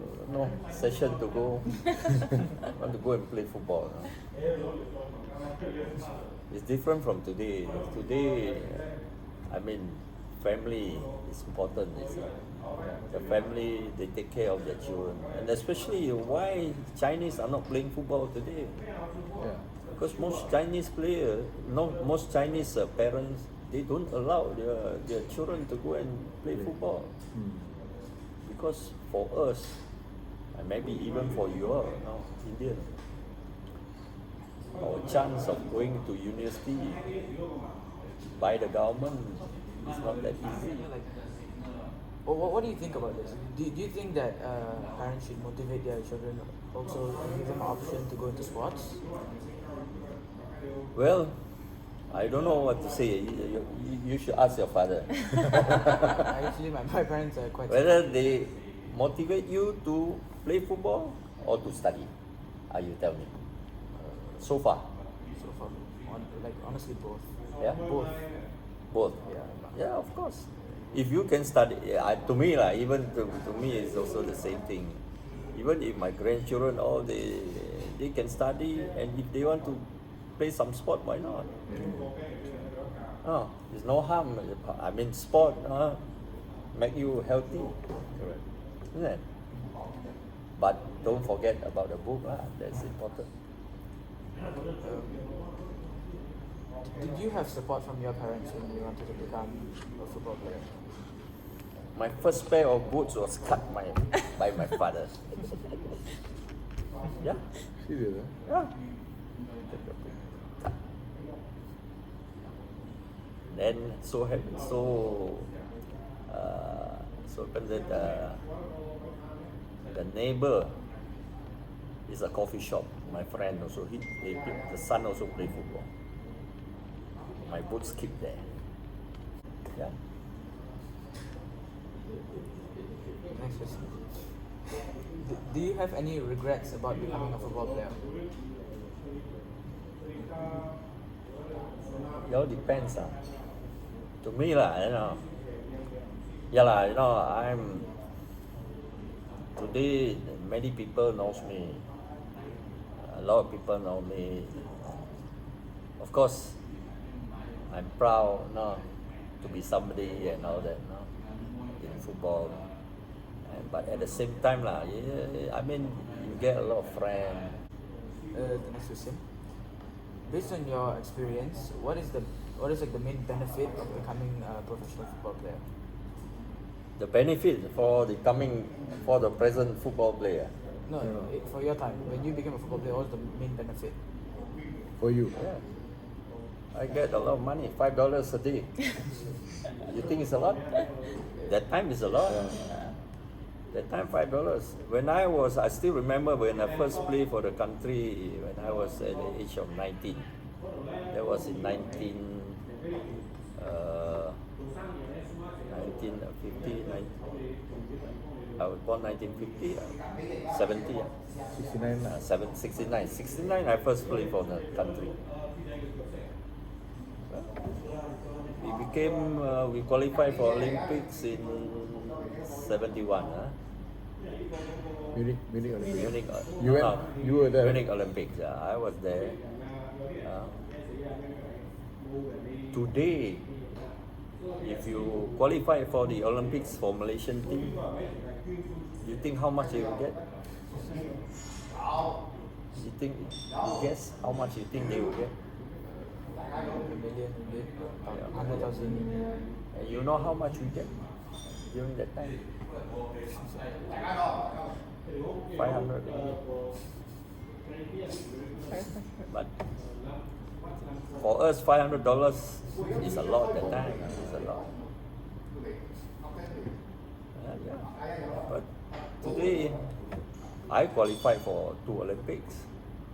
session to go. I want to go and play football. It's different from today. Today, family is important. The family, they take care of their children, and especially why Chinese are not playing football today. Yeah. Because most Chinese parents, they don't allow their children to go and play football. Because for us, and maybe even for you all, Indian, our chance of going to university by the government is not that easy. What do you think about this? Do you think that parents should motivate their children also and give them an option to go into sports? Well, I don't know what to say. You should ask your father Actually, my parents are quite whether they motivate you to play football or to study. You tell me. So far, so far. Honestly, both. yeah, Both. both. Yeah, of course. If you can study, to me lah, even to me it's also the same thing. Even if my grandchildren, all they can study, and if they want to play some sport, why not? No, there's no harm. I mean, sport make you healthy, isn't it? But don't forget about the book lah. That's important. Did you have support from your parents when you wanted to become a football player? My first pair of boots was cut by my father. Yeah, Serious, eh? yeah. Then so happens that the neighbor is a coffee shop. My friend also, the son also play football. My boots keep there. Yeah. Next question. Do you have any regrets about becoming a football player? It all depends. To me, Yeah, today many people knows me. A lot of people know me. Of course, I'm proud, to be somebody and all that, in football. But at the same time, I mean, you get a lot of friends. The next question. Based on your experience, what is like the main benefit of becoming a professional football player? The benefit for the present football player. No, for your time when you became a football player, what was the main benefit? For you. Yeah. I get a lot of money, $5 a day. You think it's a lot? That time is a lot. That time $5. I still remember when I first played for the country when I was at the age of 19. That was in 1950. I was born 1950, 70, 69. 69 I first played for the country. We qualified for Olympics in 71. Munich Olympics. Munich, You were there. Munich Olympics. I was there. Today, if you qualify for the Olympics for Malaysian team, you think how much you will get? You guess how much you think they will get? A million, 100,000. And you know how much we get during that time? 500. But for us, $500 is a lot that time. It's a lot. But today, I qualified for 2 Olympics.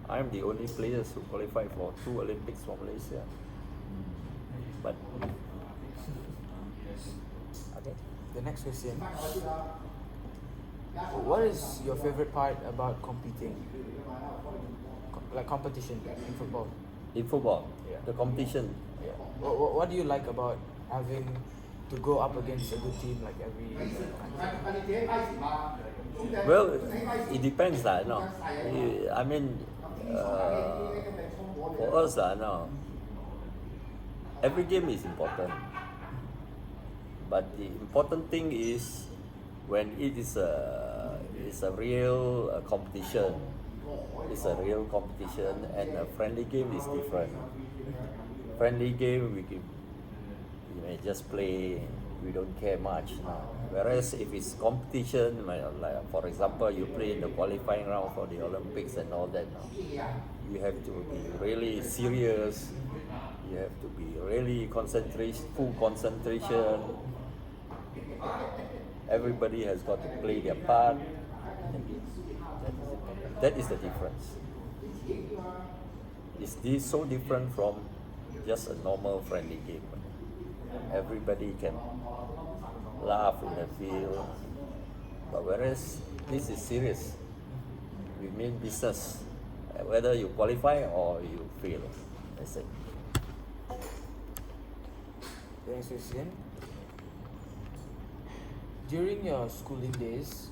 I'm the only player who qualified for 2 Olympics for Malaysia. But okay. The next question. What is your favorite part about competing? Like competition in football? In football, Yeah. the competition. Yeah. What do you like about having to go up against a good team like every Well, it depends, I mean, for us, every game is important. But the important thing is when it is a real competition. It's a real competition, and a friendly game is different. Friendly game, we may just play. We don't care much. Whereas if it's competition, like for example, you play in the qualifying round for the Olympics and all that, You have to be really serious. You have to be really full concentration. Everybody has got to play their part. That is the difference. Is this so different from just a normal friendly game? Everybody can laugh in the field, but whereas this is serious, we mean business. Whether you qualify or you fail, that's it. The next question. During your schooling days,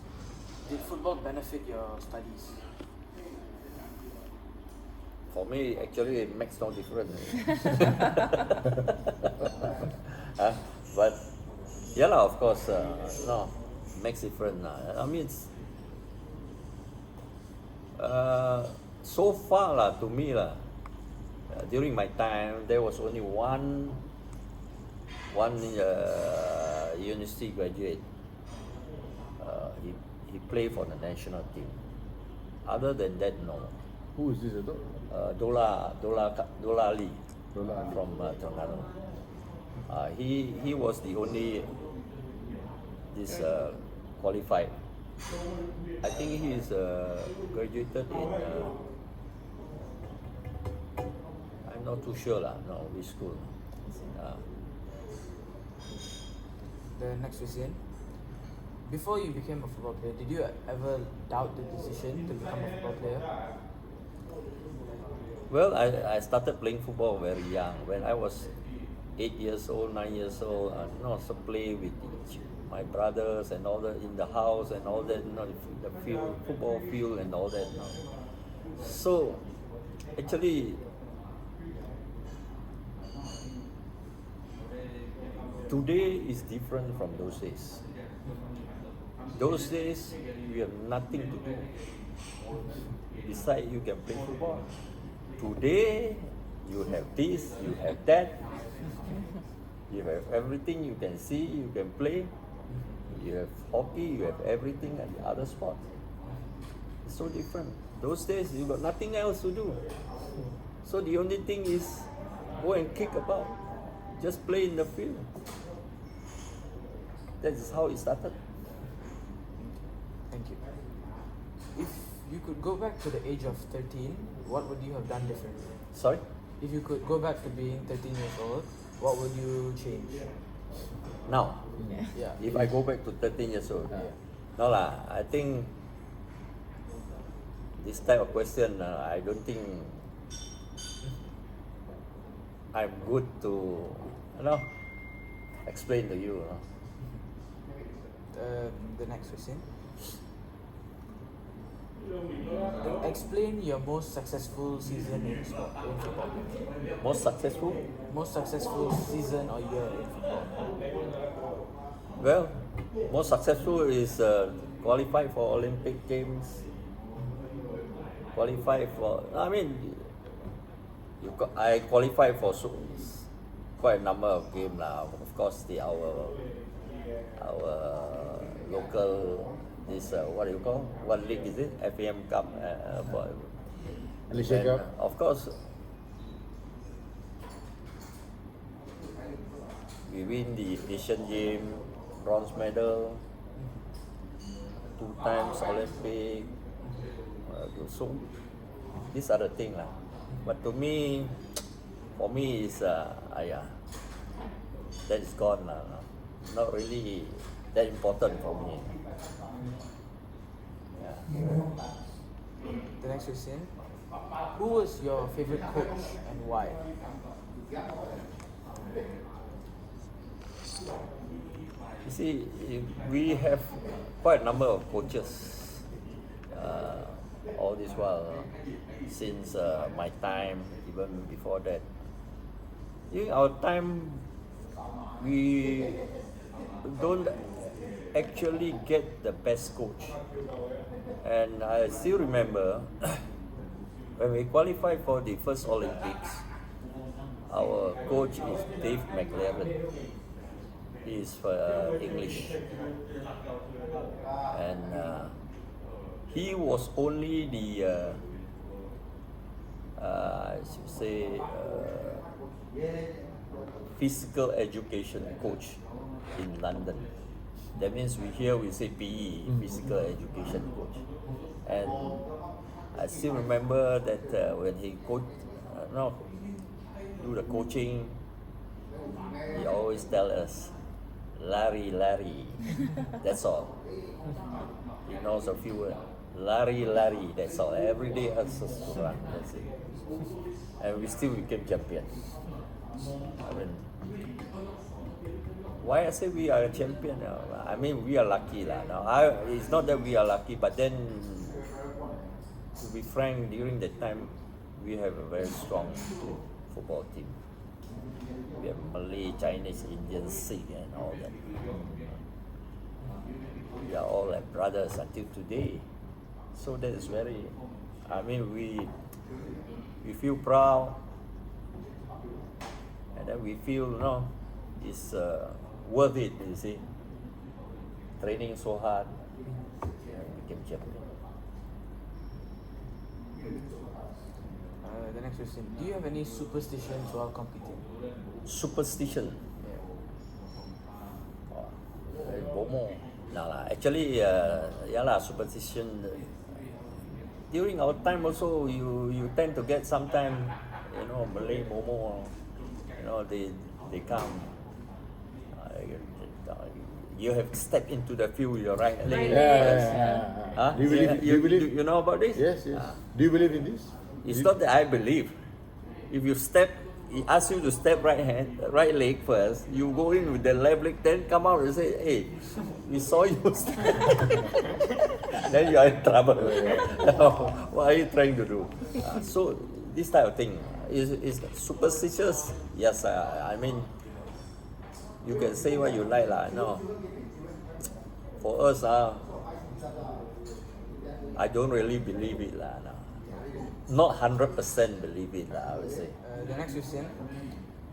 did football benefit your studies? For me, actually, it makes no difference. But yeah, lah, of course, no, makes difference. I mean, it's, so far lah, to me lah, during my time, there was only one university graduate. He played for the national team. Other than that, no. Who is this? Dola Ali Dola Ali. from Terengganu. He was the only qualified. I think he is graduated in. I'm not too sure lah. No, which school. The next question. Before you became a football player, did you ever doubt the decision to become a football player? Well, I started playing football very young. When I was 8 years old, 9 years old, I also play with my brothers and all that in the house and all that, the field, football field and all that. So, actually, today is different from those days. Those days, we have nothing to do. Besides, you can play football. Today, you have this, you have that. You have everything you can see, you can play. You have hockey, you have everything and the other sports. It's so different. Those days, you got nothing else to do. So the only thing is go and kick about. Just play in the field. That is how it started. Thank you. If you could go back to the age of 13, what would you have done differently? Sorry? If you could go back to being 13 years old, what would you change? Now, Yeah. if I go back to 13 years old, Yeah. no lah, I think this type of question, I don't think I'm good to, explain to you. The next question. Explain your most successful season in football. Most successful? Most successful season or year in football. Well, most successful is qualify for Olympic Games. Qualify for, I qualified for quite a number of games now. Of course, our local, what do you call? What league is it? FAM Cup. Malaysia Cup. Of course, we win the Asian Game, bronze medal, 2 times Olympic. So these are the things lah. But for me, is that is gone lah. Not really that important for me. Yeah. The next question. Who was your favorite coach and why? You see, we have quite a number of coaches all this while, since my time, even before that. In our time, we don't actually get the best coach. And I still remember when we qualified for the first Olympics, our coach is Dave McLaren. He is for English. And he was only I should say, physical education coach in London. That means we say PE, physical education coach. And I still remember that when he do the coaching, he always tell us, Larry, Larry. That's all. He knows a few words. Larry, Larry. That's all. Every day asks us to run. That's it. And we still became champion. I mean, why I say we are a champion? I mean, we are lucky lah. Now, it's not that we are lucky, but then, to be frank, during that time, we have a very strong football team. We have Malay, Chinese, Indian, Sikh, and all that. We are all like brothers until today. So that is very. I mean, we feel proud, and then we feel, it's worth it. You see, training so hard, became champion. The next question. Do you have any superstitions while competing? Superstition. Yeah. Very bomo. No lah. Actually, superstition. During our time also, you tend to get sometime, Malay momo. They come. You have stepped into the field with your right leg. Huh? Do you believe? You know about this? Yes, yes. Do you believe in this? It's not that I believe. If you step, he asks you to step right leg first. You go in with the left leg, then come out and say, "Hey, we saw you step." Then you are in trouble. What are you trying to do? So this type of thing is superstitious. Yes, I mean, you can say what you like lah. No, for us, I don't really believe it lah. No. Not 100% believe it lah, I would say. The next question.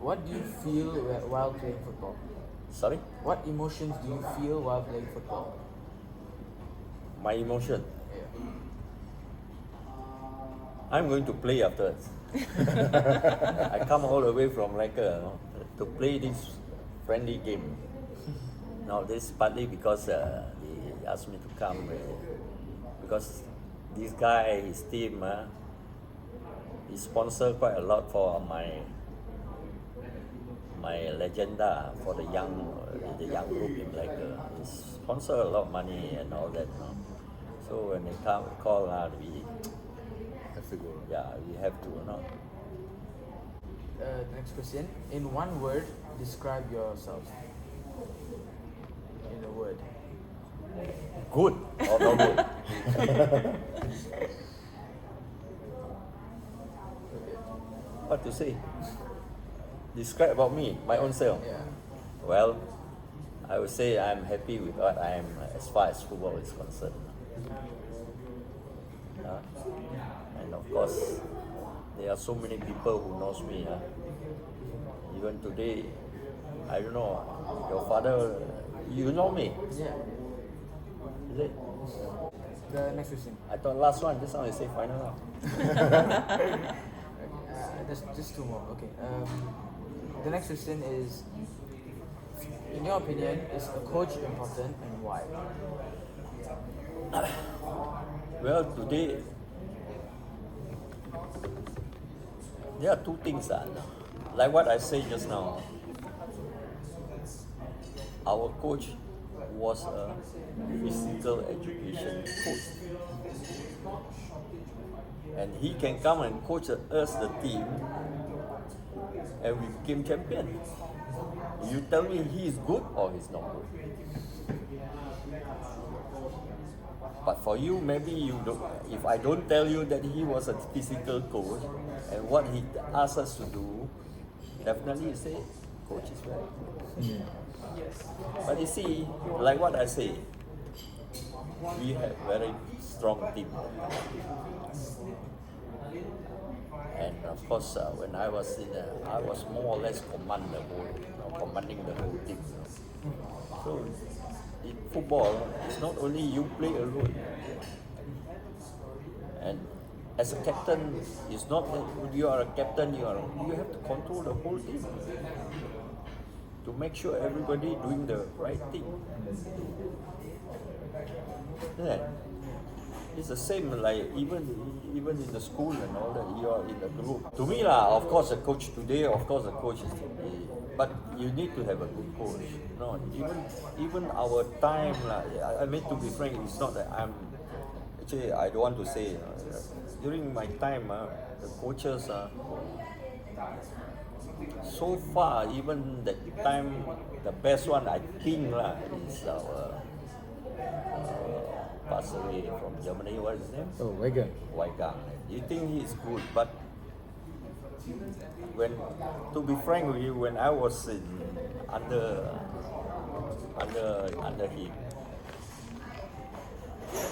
What do you feel while playing football? Sorry? What emotions do you feel while playing football? My emotion. Yeah. I'm going to play afterwards. I come all the way from Malacca to play this friendly game. Now this is partly because he asked me to come because this guy, his team, he sponsored quite a lot for my legenda for the young group in Malacca. He sponsored a lot of money and all that. So when they call, we Have to go. yeah, we have to, The next question. In one word, describe yourself. In a word. Good or no good? What to say? Describe about me, my own self. Yeah. Well, I would say I'm happy with what I am as far as football is concerned. And of course, there are so many people who knows me. Even today, I don't know, your father, you know me, Yeah. is it? The next question. I thought last one, this one I say final now. There's just two more. Okay. The next question is, in your opinion, is a coach important and why? Well, today, there are two things. Like what I said just now, our coach was a physical education coach. And he can come and coach us, the team, and we became champion. You tell me he is good or he's not good. But for you, maybe you don't. If I don't tell you that he was a physical coach and what he asked us to do, definitely you say, coach is very good. But you see, like what I say, we have very strong team. And of course, when I was I was more or less commanding the whole team. So in football, it's not only you play alone. And as a captain, it's not that you are a captain, you have to control the whole team to make sure everybody doing the right thing. Yeah. It's the same like even in the school and all that, you are in a group. To me lah, of course the coach today, of course the coach is but you need to have a good coach. No, even our time lah, I mean to be frank, it's not that actually I don't want to say during my time the coaches so far, even that time, the best one I think lah is our passed away from Germany. What is his name? Oh, Weigand. Weigand. You think he is good, but to be frank with you, when I was under him,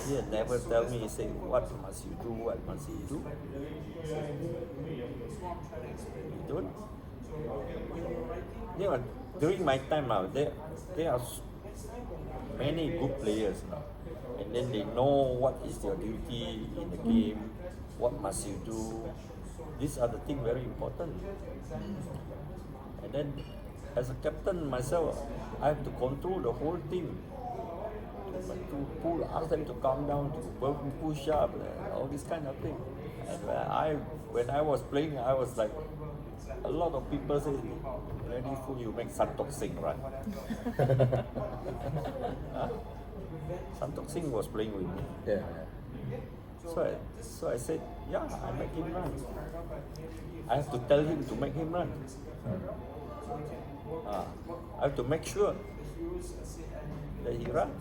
he had never tell me, say, what must you do, what must you do. You don't. You know, during my time now, there are many good players now, and then they know what is your duty in the game, what must you do. These are the things very important. And then, as a captain myself, I have to control the whole team. To ask them to calm down, to push up, all this kind of thing. And when I was playing, I was like, a lot of people say, "Ready for you make Santok Singh run." Santok Singh was playing with me. Yeah. So I said, yeah, I make him run. I have to tell him to make him run. I have to make sure that he runs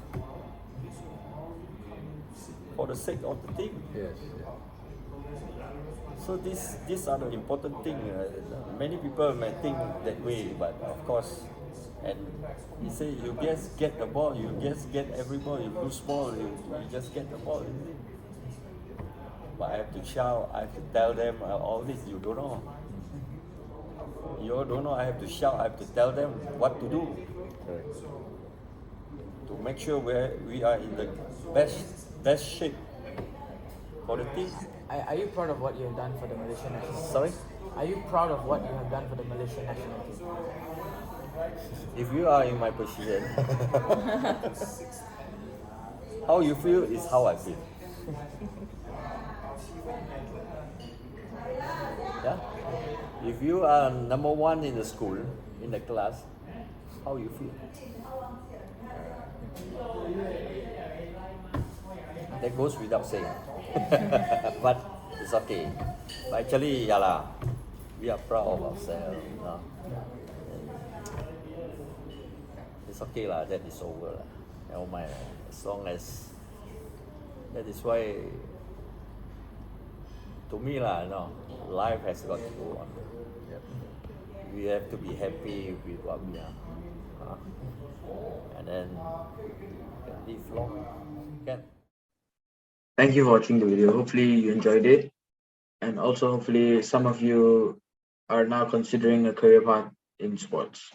for the sake of the team. Yes. So these are the important things. Many people may think that way, but of course, and he say you just get the ball, you just get every ball, you lose ball, you just get the ball. But I have to shout, I have to tell them all this. You don't know. You don't know. I have to shout, I have to tell them what to do. Correct. To make sure we are in the best shape for the team. Are you proud of what you have done for the Malaysian national team? Sorry? Are you proud of what you have done for the Malaysian national team? If you are in my position, how you feel is how I feel. Yeah? If you are number one in the school, in the class, how you feel? That goes without saying. But it's okay. But actually, we are proud of ourselves. It's okay that is over. Never mind. As long as that is why, to me life has got to go on. Yep. We have to be happy with what we are, and then can live long. Can. Thank you for watching the video. Hopefully you enjoyed it. And also hopefully some of you are now considering a career path in sports.